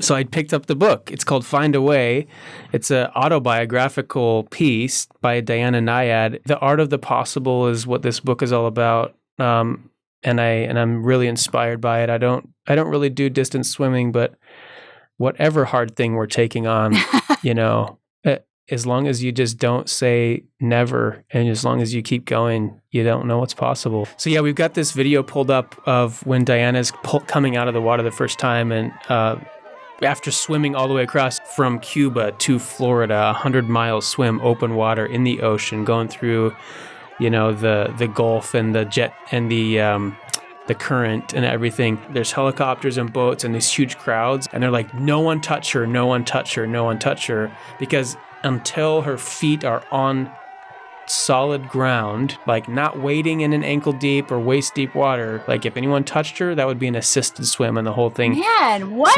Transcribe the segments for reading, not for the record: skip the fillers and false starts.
So I picked up the book. It's called Find a Way. It's an autobiographical piece by Diana Nyad. The art of the possible is what this book is all about. And I'm really inspired by it. I don't really do distance swimming, but whatever hard thing we're taking on, as long as you just don't say never, and as long as you keep going, you don't know what's possible. So yeah, we've got this video pulled up of when Diana's coming out of the water the first time, and after swimming all the way across from Cuba to Florida, 100-mile swim, open water in the ocean, going through, the Gulf and the jet and the current and everything. There's helicopters and boats and these huge crowds, and they're like, no one touch her, no one touch her, no one touch her, because until her feet are on solid ground, like not wading in an ankle deep or waist deep water, like if anyone touched her, that would be an assisted swim and the whole thing. Man, what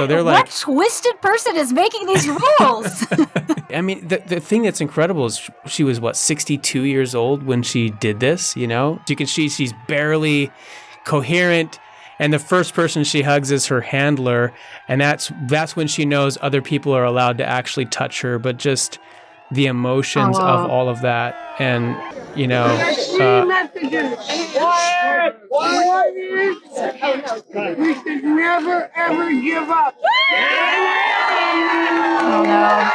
twisted person is making these rules? I mean, the thing that's incredible is she was 62 years old when she did this, You can see she's barely coherent, and the first person she hugs is her handler, and that's when she knows other people are allowed to actually touch her, but just the emotions of all of that, and we should never ever give up. Oh no.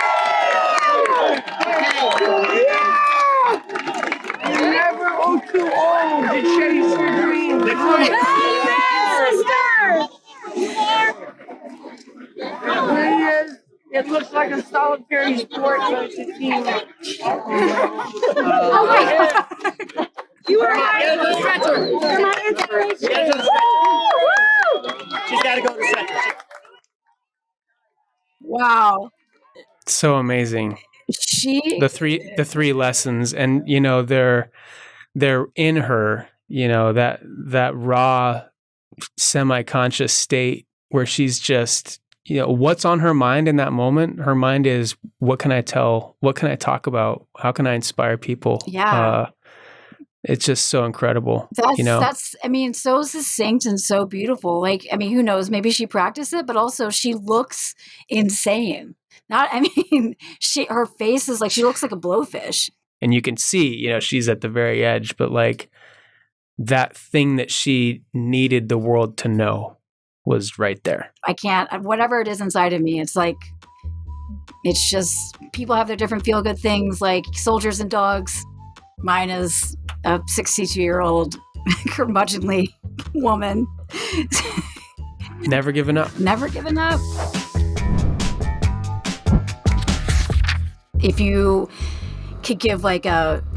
You're never too old to chase your dreams. It looks like a solitary sport, but it's a team. Oh my God. You are my stretcher. You're my inspiration. She's got to go to the stretcher. Wow. So amazing. The three lessons, and they're in her, that raw semi-conscious state where she's just, what's on her mind in that moment. Her mind is, what can I tell? What can I talk about? How can I inspire people? Yeah. It's just so incredible. That's so succinct and so beautiful. Like, who knows? Maybe she practiced it, but also she looks insane. Her face is like, she looks like a blowfish. And you can see, she's at the very edge, but like that thing that she needed the world to know was right there. I can't, whatever it is inside of me, it's like, it's just, people have their different feel-good things, like soldiers and dogs. Mine is a 62-year-old curmudgeonly woman. Never given up. Never given up. If you could give like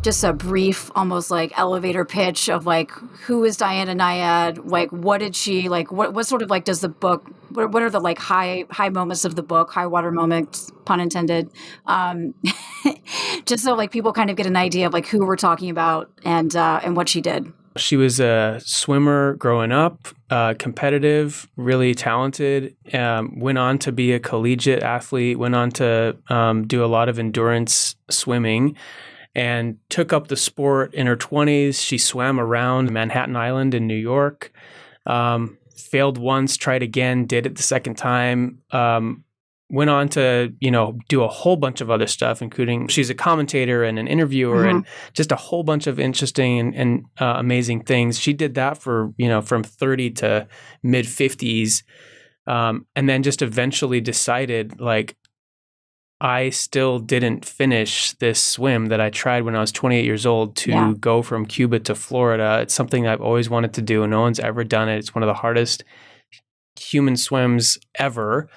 just a brief, almost like elevator pitch of like, who is Diana Nyad? Like, what did she like? What sort of like does the book? What are the like high moments of the book? High water moments, pun intended. Just so like people kind of get an idea of like who we're talking about and what she did. She was a swimmer growing up, competitive, really talented, went on to be a collegiate athlete, went on to do a lot of endurance swimming, and took up the sport in her 20s. She swam around Manhattan Island in New York, failed once, tried again, did it the second time, went on to, do a whole bunch of other stuff, including she's a commentator and an interviewer and just a whole bunch of interesting and amazing things. She did that for, from 30 to mid 50s. And then just eventually decided like, I still didn't finish this swim that I tried when I was 28 years old to go from Cuba to Florida. It's something I've always wanted to do. No one's ever done it. It's one of the hardest human swims ever.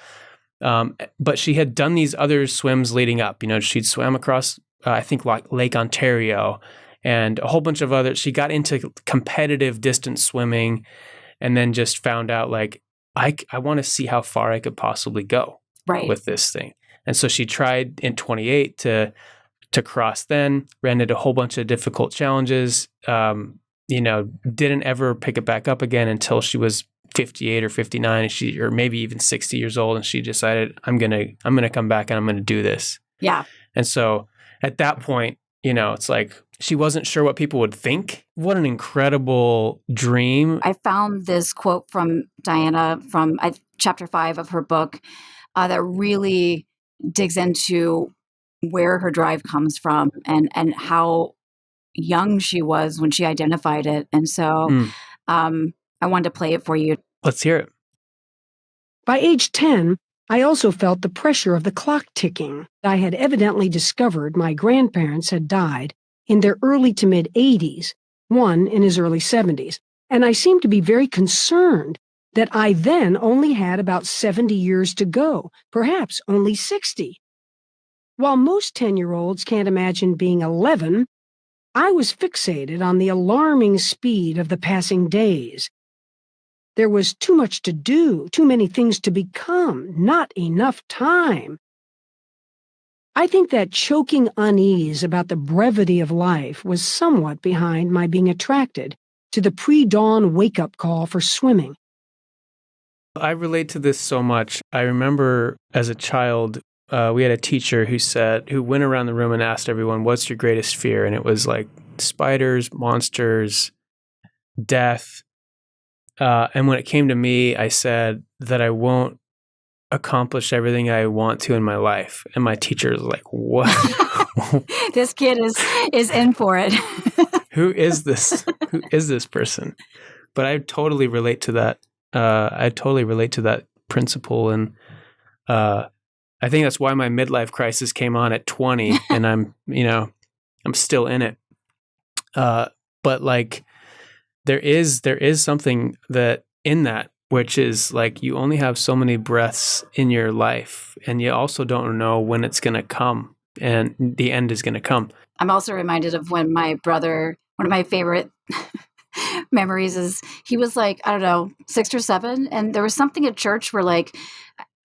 But she had done these other swims leading up. She'd swam across, I think, like Lake Ontario and a whole bunch of other. She got into competitive distance swimming and then just found out like, I want to see how far I could possibly go with this thing. And so she tried in 28 to cross then, ran into a whole bunch of difficult challenges, didn't ever pick it back up again until she was 58 or 59, or maybe even 60 years old. And she decided, I'm going to come back and I'm going to do this. Yeah. And so at that point, it's like, she wasn't sure what people would think. What an incredible dream. I found this quote from Diana from chapter 5 of her book. that really digs into where her drive comes from and how young she was when she identified it. And so I wanted to play it for you. Let's hear it. By age 10, I also felt the pressure of the clock ticking. I had evidently discovered my grandparents had died in their early to mid-80s, one in his early 70s, and I seemed to be very concerned that I then only had about 70 years to go, perhaps only 60. While most 10-year-olds can't imagine being 11, I was fixated on the alarming speed of the passing days. There was too much to do, too many things to become, not enough time. I think that choking unease about the brevity of life was somewhat behind my being attracted to the pre-dawn wake-up call for swimming. I relate to this so much. I remember as a child, we had a teacher who went around the room and asked everyone, "What's your greatest fear?" And it was like spiders, monsters, death. And when it came to me, I said that I won't accomplish everything I want to in my life. And my teacher was like, "What? This kid is in for it." Who is this? Who is this person? But I totally relate to that. I totally relate to that principle. And I think that's why my midlife crisis came on at 20 and I'm still in it. But like, there is something that in that, which is like, you only have so many breaths in your life and you also don't know when it's going to come and the end is going to come. I'm also reminded of when my brother, one of my favorite memories is he was like, I don't know, 6 or 7. And there was something at church where like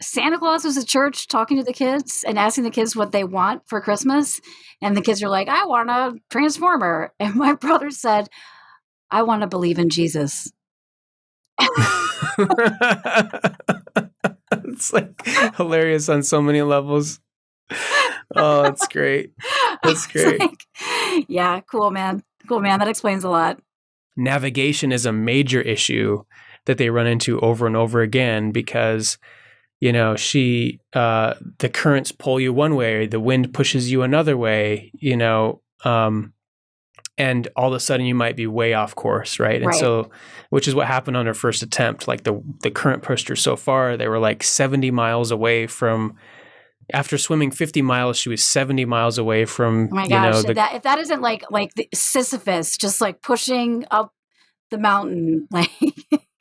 Santa Claus was at church talking to the kids and asking the kids what they want for Christmas. And the kids are like, "I want a Transformer." And my brother said, "I want to believe in Jesus." It's like hilarious on so many levels. Oh, that's great. That's great. Like, yeah, cool, man. Cool, man. That explains a lot. Navigation is a major issue that they run into over and over again because, the currents pull you one way, the wind pushes you another way, and all of a sudden you might be way off course, right? And so, which is what happened on her first attempt. Like the current pushed her so far, they were like 70 miles away from, after swimming 50 miles, she was 70 miles away from, oh my gosh, if that isn't like the Sisyphus, just like pushing up the mountain, like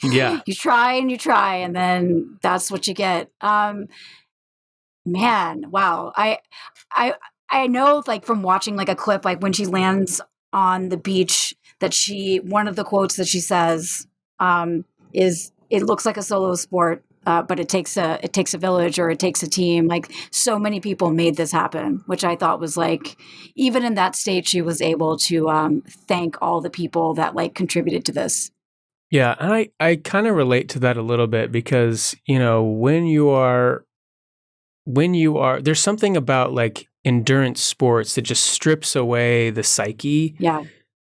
yeah, you try and then that's what you get. Man, wow. I know like from watching like a clip, like when she lands on the beach, that one of the quotes that she says is, "It looks like a solo sport, but it takes a village, or it takes a team." Like, so many people made this happen, which I thought was like, even in that state, she was able to thank all the people that like contributed to this. Yeah, and I kind of relate to that a little bit because, when you are, there's something about like endurance sports that just strips away the psyche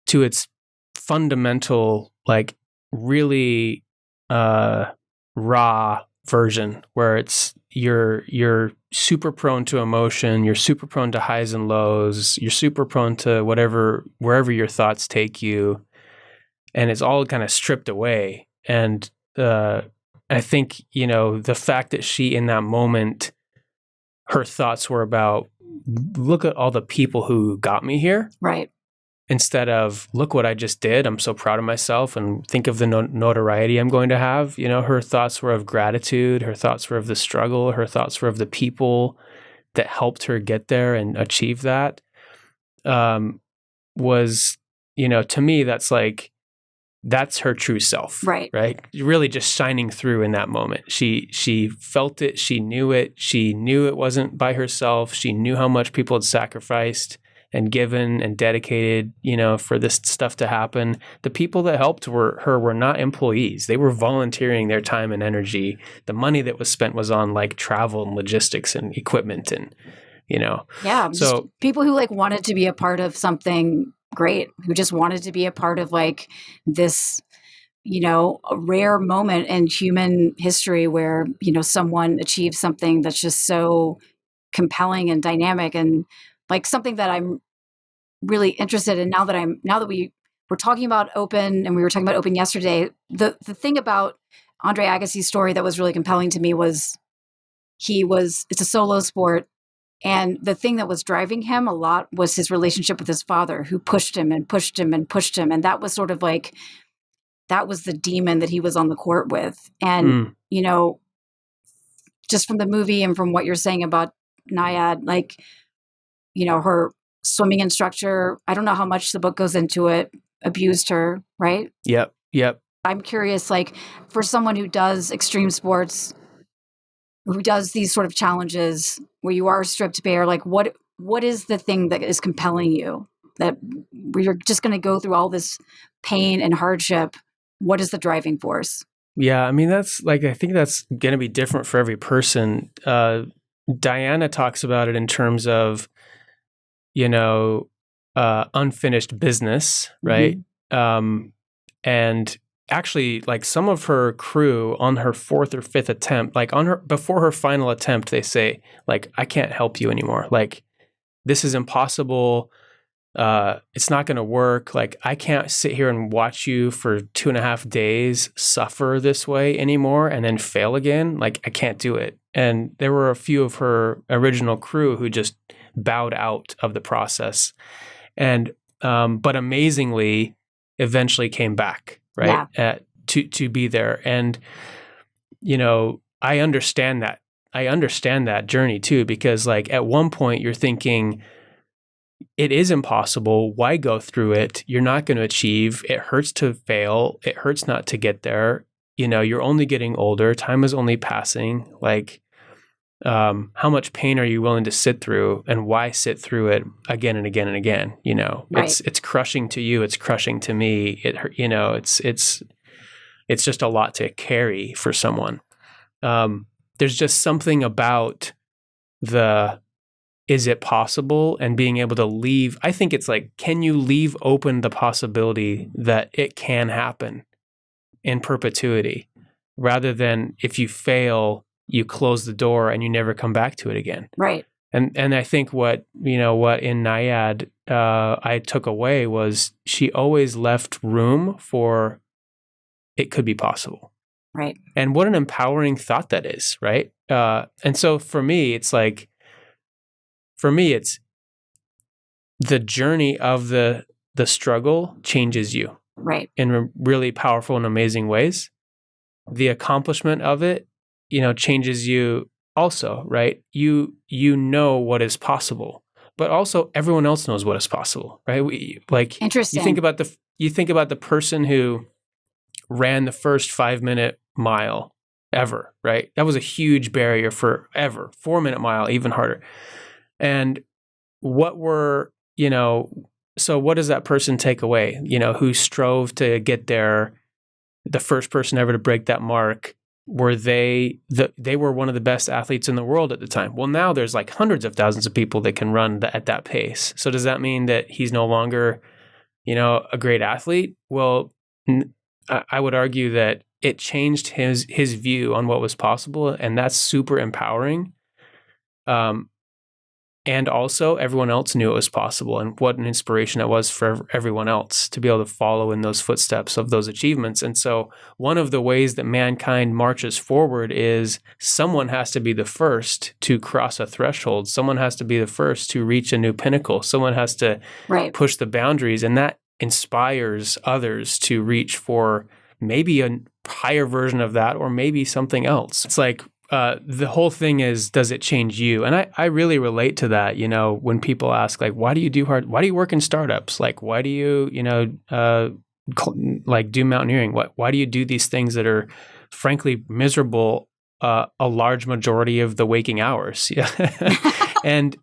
to its fundamental, like really raw version, where it's you're super prone to emotion, you're super prone to highs and lows, you're super prone to wherever your thoughts take you, and it's all kind of stripped away. And I think the fact that she in that moment, her thoughts were about, look at all the people who got me here. Right. Instead of, look what I just did. I'm so proud of myself and think of the notoriety I'm going to have. Her thoughts were of gratitude. Her thoughts were of the struggle. Her thoughts were of the people that helped her get there and achieve that. Was, to me, that's her true self. Right. Right. Really just shining through in that moment. She felt it. She knew it. She knew it wasn't by herself. She knew how much people had sacrificed and given and dedicated, for this stuff to happen. The people that helped her were not employees. They were volunteering their time and energy. The money that was spent was on like travel and logistics and equipment and, Yeah. So people who like wanted to be a part of something great, who just wanted to be a part of like this, a rare moment in human history where, someone achieves something that's just so compelling and dynamic, and like something that I'm really interested in now that we were talking about open, and we were talking about open yesterday. The thing about Andre Agassi's story that was really compelling to me was it's a solo sport. And the thing that was driving him a lot was his relationship with his father, who pushed him and pushed him and pushed him. And that was sort of like, that was the demon that he was on the court with. And, just from the movie and from what you're saying about Nyad, like, her swimming instructor, I don't know how much the book goes into it, abused her, right? Yep. I'm curious, like, for someone who does extreme sports, who does these sort of challenges where you are stripped bare, like what is the thing that is compelling you, that where you're just going to go through all this pain and hardship? What is the driving force? Yeah, I mean, that's like, I think that's going to be different for every person. Diana talks about it in terms of, unfinished business, right? And actually, like, some of her crew on her fourth or fifth attempt, like before her final attempt, they say, like, I can't help you anymore. Like, this is impossible. It's not going to work. Like, I can't sit here and watch you for 2.5 days suffer this way anymore and then fail again. Like, I can't do it. And there were a few of her original crew who just bowed out of the process. And, but amazingly, eventually came back, right? Yeah. To be there. And, I understand that. I understand that journey too, because like at one point you're thinking, it is impossible. Why go through it? You're not going to achieve. It hurts to fail. It hurts not to get there. You're only getting older. Time is only passing. Like, how much pain are you willing to sit through, and why sit through it again and again and again? Right. It's crushing to you. It's crushing to me. It's just a lot to carry for someone. There's just something about is it possible, and being able to leave. I think it's like, can you leave open the possibility that it can happen in perpetuity, rather than if you fail, you close the door and you never come back to it again. Right. And I think what in Nyad I took away was she always left room for it could be possible. Right. And what an empowering thought that is, right? And so for me, it's the journey of the struggle changes you. Right. In really powerful and amazing ways. The accomplishment of it, changes you also, right? You know what is possible, but also everyone else knows what is possible, right? Interesting. You think about the person who ran the first 5-minute mile ever, right? That was a huge barrier for ever. 4-minute mile, even harder. And so what does that person take away? Who strove to get there, the first person ever to break that mark, were they were one of the best athletes in the world at the time. Well, now there's like hundreds of thousands of people that can run at that pace. So does that mean that he's no longer, a great athlete? Well, I would argue that it changed his view on what was possible, and that's super empowering. And also, everyone else knew it was possible, and what an inspiration it was for everyone else to be able to follow in those footsteps of those achievements. And so one of the ways that mankind marches forward is someone has to be the first to cross a threshold. Someone has to be the first to reach a new pinnacle. Someone has to push the boundaries, and that inspires others to reach for maybe a higher version of that, or maybe something else. It's like, the whole thing is, does it change you? And I really relate to that, when people ask, like, why do you work in startups? Like, why do you, do mountaineering? Why do you do these things that are frankly miserable a large majority of the waking hours? and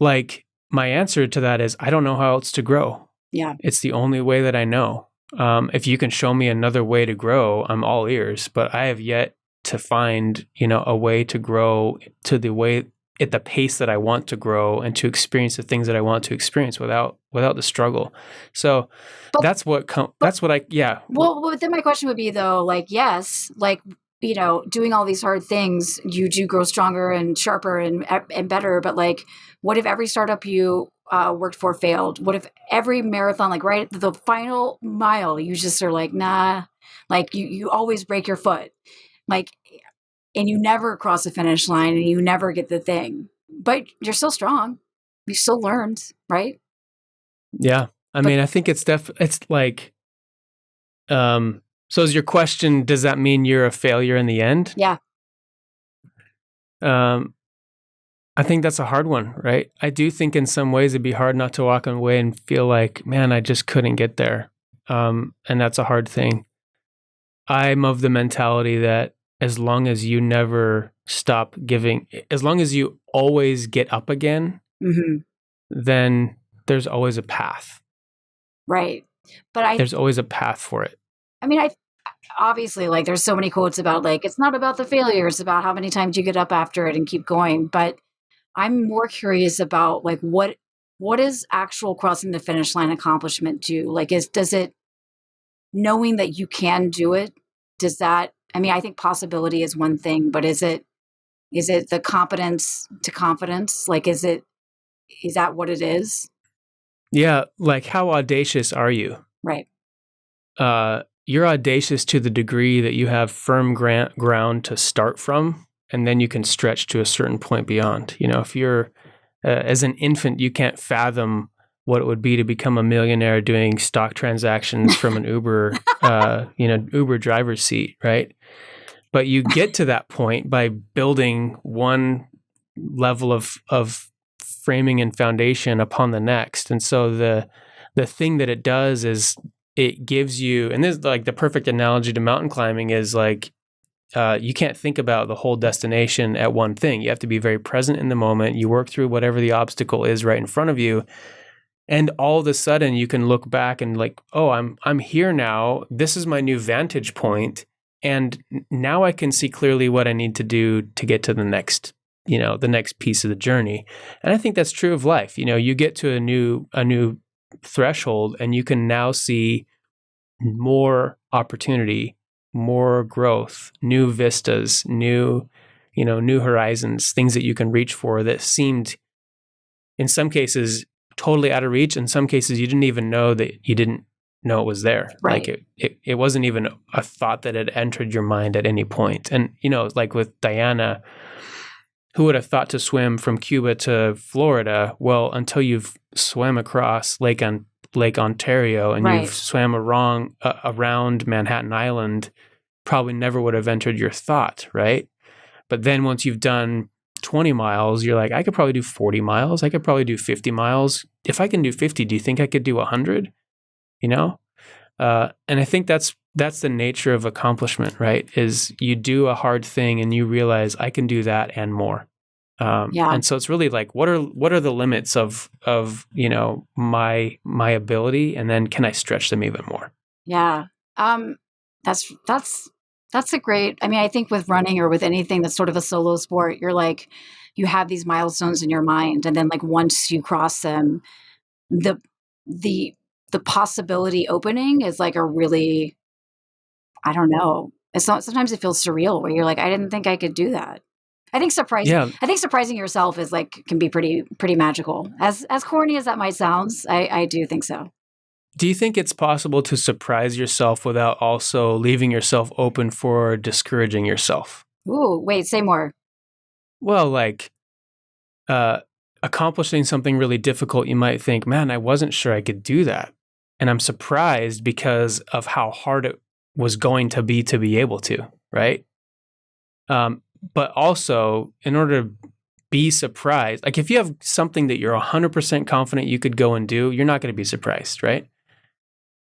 like, my answer to that is, I don't know how else to grow. Yeah. It's the only way that I know. If you can show me another way to grow, I'm all ears, but I have yet to find, a way to grow to the way at the pace that I want to grow and to experience the things that I want to experience without the struggle. So But- that's what yeah. Well, then my question would be though, like, yes, like, doing all these hard things, you do grow stronger and sharper and better. But like, what if every startup you worked for failed? What if every marathon, like right at the final mile, you just are like, nah, like you always break your foot, like, and you never cross the finish line and you never get the thing, but you're still strong. You still learned, right? Yeah. I mean, I think it's like, so is your question, does that mean you're a failure in the end? Yeah. I think that's a hard one, right? I do think in some ways it'd be hard not to walk away and feel like, man, I just couldn't get there. And that's a hard thing. I'm of the mentality that as long as you never stop giving, as long as you always get up again, then there's always a path. Right. But there's always a path for it. I mean, obviously, like, there's so many quotes about, like, it's not about the failure, it's about how many times you get up after it and keep going. But I'm more curious about, like, what is actual crossing the finish line accomplishment do? Like, does it, knowing that you can do it, does that, I mean, I think possibility is one thing, but is it the competence to confidence? Like, is that what it is? Yeah. Like, how audacious are you? Right. You're audacious to the degree that you have firm ground to start from, and then you can stretch to a certain point beyond. If you're, as an infant, you can't fathom what it would be to become a millionaire doing stock transactions from an Uber, Uber driver's seat, right? But you get to that point by building one level of framing and foundation upon the next. And so the thing that it does is it gives you, and this is like the perfect analogy to mountain climbing is like, you can't think about the whole destination at one thing. You have to be very present in the moment. You work through whatever the obstacle is right in front of you. And all of a sudden you can look back and like, oh, I'm here now. This is my new vantage point. And now I can see clearly what I need to do to get to the next piece of the journey. And I think that's true of life. You get to a new threshold and you can now see more opportunity, more growth, new vistas, new horizons, things that you can reach for that seemed in some cases totally out of reach. In some cases you didn't even know that you didn't know it was there. Right. Like it wasn't even a thought that had entered your mind at any point. And like with Diana, who would have thought to swim from Cuba to Florida? Well, until you've swam across Lake Ontario and Right. you've swam around Manhattan Island, probably never would have entered your thought, right? But then once you've done 20 miles, you're like, I could probably do 40 miles. I could probably do 50 miles. If I can do 50, do you think I could do 100? And I think that's the nature of accomplishment, right? Is you do a hard thing and you realize I can do that and more. And so it's really like, what are the limits of my ability, and then can I stretch them even more? Yeah. That's a great, I mean, I think with running or with anything that's sort of a solo sport, you're like, you have these milestones in your mind. And then like, once you cross them, the possibility opening is like a really, I don't know. It's not, sometimes it feels surreal where you're like, I didn't think I could do that. I think surprising yourself is like, can be pretty magical. As corny as that might sound, I do think so. Do you think it's possible to surprise yourself without also leaving yourself open for discouraging yourself? Ooh, wait, say more. Well, like accomplishing something really difficult, you might think, man, I wasn't sure I could do that. And I'm surprised because of how hard it was going to be able to, right? But also, in order to be surprised, like if you have something that you're 100% confident you could go and do, you're not going to be surprised, right?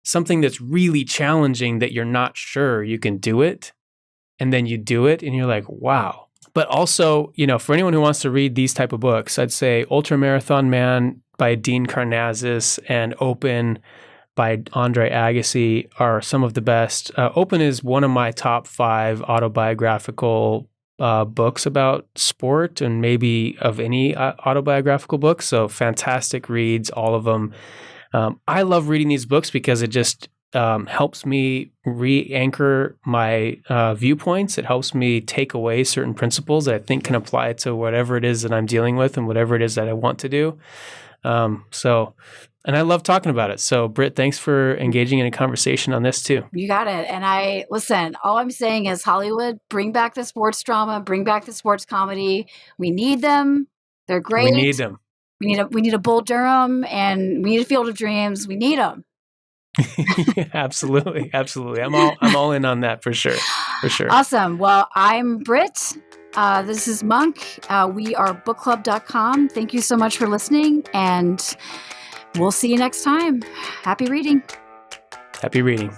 Something that's really challenging that you're not sure you can do it, and then you do it, and you're like, wow. But also, for anyone who wants to read these type of books, I'd say Ultramarathon Man by Dean Karnazes and Open by Andre Agassi are some of the best. Open is one of my top 5 autobiographical books about sport and maybe of any autobiographical book. So fantastic reads, all of them. I love reading these books because it just helps me re-anchor my viewpoints. It helps me take away certain principles that I think can apply to whatever it is that I'm dealing with and whatever it is that I want to do. And I love talking about it. So, Britt, thanks for engaging in a conversation on this too. You got it. And listen, all I'm saying is Hollywood, bring back the sports drama, bring back the sports comedy. We need them. They're great. We need them. We need a Bull Durham, and we need a Field of Dreams. We need them. Absolutely. I'm all in on that for sure. Awesome. Well, I'm Britt. This is Munk. We are bookclub.com. Thank you so much for listening, and we'll see you next time. Happy reading. Happy reading.